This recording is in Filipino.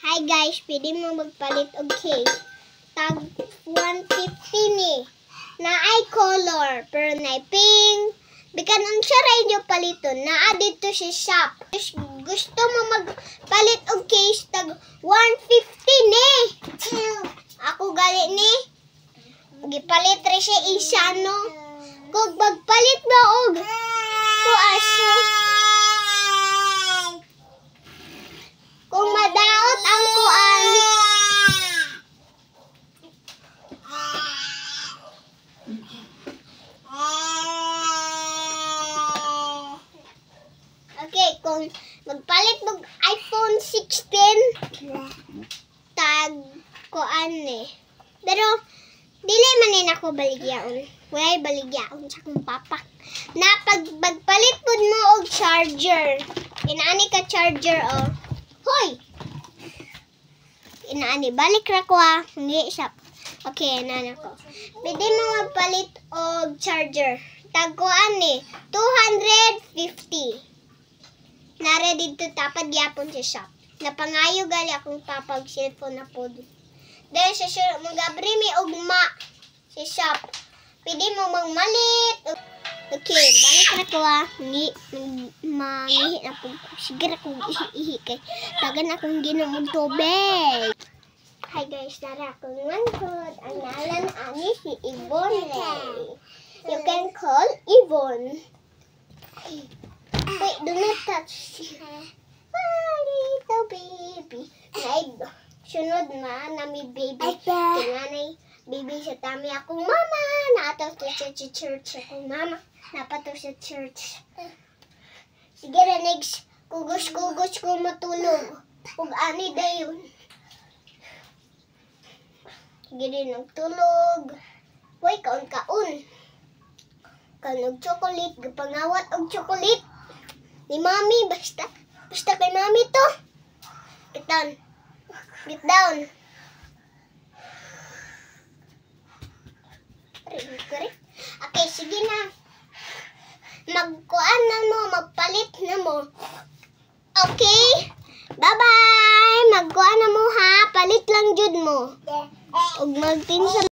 Hi guys, pwede mo magpalit og case. Tag 150 ni. Na ay color, pero na pink. Bikan unsa ra inyo paliton, naa dito sa shop. Gusto mo magpalit og case tag 150 ni. Ako gali ni. Gipalit ra siya isa no. Kung magpalit ba og kuaso. Kung madaot ang kuan. Okay, kung magpalit mo iPhone 16 tag kuan ni. Pero dili man ni nako baligyaon. Way baligyaon sa akong papa. Na pag magpalit pud mo og charger. Inaani ka charger oh. Hoy! Inaani, balik ra ko ah. Hindi siya. Okay, inaani ko. Pwede mo magpalit og charger. Tagkuan ni, 250. Nara dito tapad yapon sa shop. Napangayo gali akong papag cellphone na pod. Dahil sa magabri mi ugma sa shop. Pwede mo magmalit. Okay, balik na ko ah. Mangihi na po. Sige na kong ihi kay tagan akong ginom og tubig. Hi guys, nara akong ngangkod. Ang ngalan ani si Yvonne. You can call Yvonne. Wait, do not touch. Little baby. Sunod na mi baby. Tinganay baby sa tami akong mama. Naataw to sa church akong mama. Napato sa church. Sige na next. Kugos-kugos ko matulog. Kung ani dayon. Sige din nagtulog. Uy, kaon-kaon. Kanog chocolate. Gapangawat og chocolate. Ni mami, basta. Basta kay mami to. Get down. Get down. Okay, sige na. Magkuan na mo, magpalit na mo. Okay? Bye-bye! Magkuan na mo ha, palit lang jud mo. Ug magtinsa